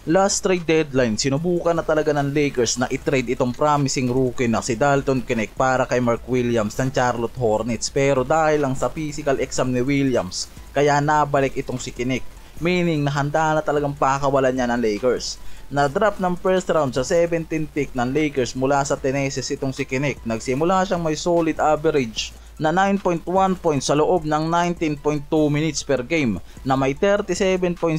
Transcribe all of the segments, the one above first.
Last trade deadline, sinubukan na talaga ng Lakers na i-trade itong promising rookie na si Dalton Knecht para kay Mark Williams ng Charlotte Hornets, pero dahil lang sa physical exam ni Williams, kaya nabalik itong si Knecht, meaning na handa na talagang pakawalan niya ng Lakers. Na-drop ng first round sa 17th pick ng Lakers mula sa Tennessee itong si Knecht. Nagsimula siyang may solid average na 9.1 points sa loob ng 19.2 minutes per game, na may 37.6%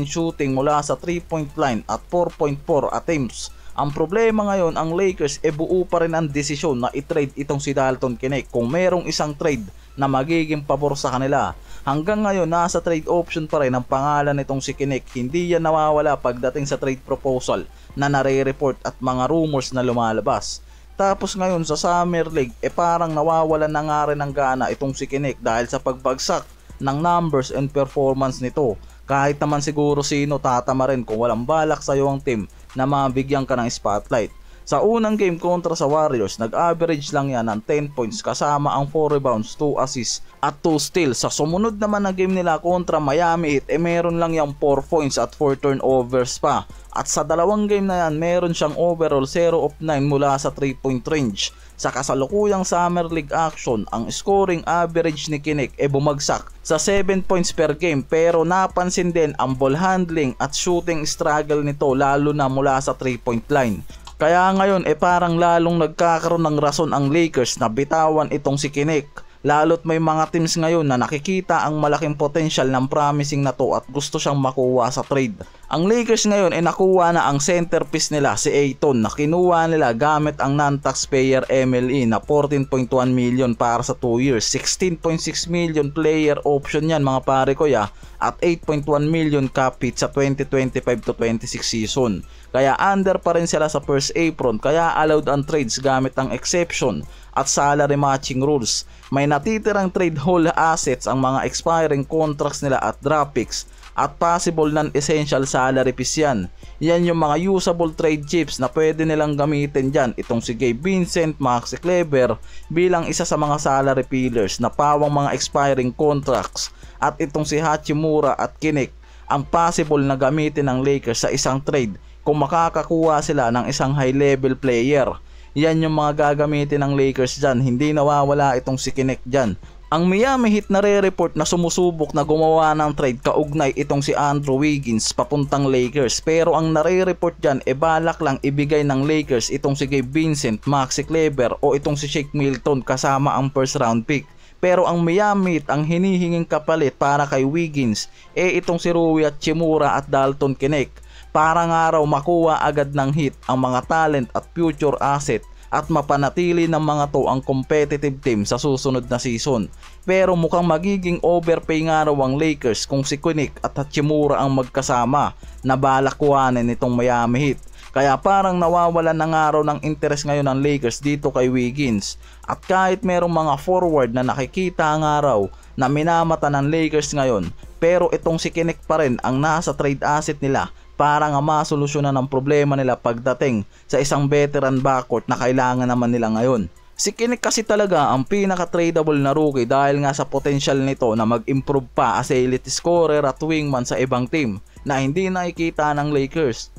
shooting mula sa 3-point line at 4.4 attempts. Ang problema ngayon, ang Lakers buo pa rin ang desisyon na i-trade itong si Dalton Knecht kung merong isang trade na magiging pabor sa kanila. Hanggang ngayon, nasa trade option pa rin ang pangalan nitong si Knecht. Hindi yan nawawala pagdating sa trade proposal na nare-report at mga rumors na lumalabas. Tapos ngayon sa Summer League, parang nawawalan na nga rin ng gana itong si Knecht dahil sa pagbagsak ng numbers and performance nito. Kahit naman siguro sino, tatama rin kung walang balak sa'yo ang team na mabigyan ka ng spotlight. Sa unang game kontra sa Warriors, nag-average lang yan ng 10 points kasama ang 4 rebounds, 2 assists at 2 steals. Sa sumunod naman na game nila kontra Miami Heat, meron lang yung 4 points at 4 turnovers pa. At sa dalawang game na yan, meron siyang overall 0 of 9 mula sa 3-point range. Sa kasalukuyang Summer League action, ang scoring average ni Knecht bumagsak sa 7 points per game, pero napansin din ang ball handling at shooting struggle nito lalo na mula sa 3-point line. Kaya ngayon parang lalong nagkakaroon ng rason ang Lakers na bitawan itong si Knecht. Lalo't may mga teams ngayon na nakikita ang malaking potential ng promising na to at gusto siyang makuha sa trade. Ang Lakers ngayon nakuha na ang centerpiece nila si Ayton na kinuha nila gamit ang non-taxpayer MLE na 14.1 million para sa 2 years. 16.6 million player option yan mga pare ko ya, at 8.1 million cap hit sa 2025 to 26 season. Kaya under pa rin sila sa first apron, kaya allowed ang trades gamit ang exception at salary matching rules. May natitirang trade hole assets ang mga expiring contracts nila at draft picks at possible non-essential salary fees yan. Yan yung mga usable trade chips na pwede nilang gamitin dyan. Itong si Gabe Vincent, Maxi Kleber bilang isa sa mga salary fillers na pawang mga expiring contracts, at itong si Hachimura at Knecht ang possible na gamitin ng Lakers sa isang trade kung makakakuha sila ng isang high level player. Yan yung mga gagamitin ng Lakers dyan. Hindi nawawala itong si Knecht dyan. Ang Miami Heat nare-report na sumusubok na gumawa ng trade kaugnay itong si Andrew Wiggins papuntang Lakers, pero ang nare-report dyan balak lang ibigay ng Lakers itong si Gabe Vincent, Maxi Kleber o itong si Shake Milton kasama ang first round pick. Pero ang Miami Heat ang hinihinging kapalit para kay Wiggins itong si Rui Hachimura at Dalton Knecht. Para nga raw makuha agad ng Heat ang mga talent at future asset at mapanatili ng mga to ang competitive team sa susunod na season. Pero mukhang magiging overpay nga raw ang Lakers kung si Knecht at Hachimura ang magkasama na balak kuhanin nitong Miami Heat. Kaya parang nawawalan na nga raw ng interest ngayon ng Lakers dito kay Wiggins. At kahit merong mga forward na nakikita nga raw na minamata ng Lakers ngayon, pero itong si Knecht pa rin ang nasa trade asset nila para nga masolusyonan ang problema nila pagdating sa isang veteran backcourt na kailangan naman nila ngayon. Si Knecht kasi talaga ang pinaka-tradable na rookie dahil nga sa potential nito na mag-improve pa as elite scorer at wingman sa ibang team na hindi nakikita ng Lakers.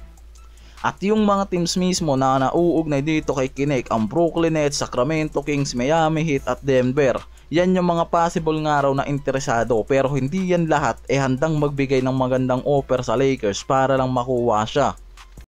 At yung mga teams mismo na nauugnay dito kay Knecht, ang Brooklyn Nets, Sacramento Kings, Miami Heat at Denver. Yan yung mga possible nga raw na interesado, pero hindi yan lahat handang magbigay ng magandang offer sa Lakers para lang makuha siya.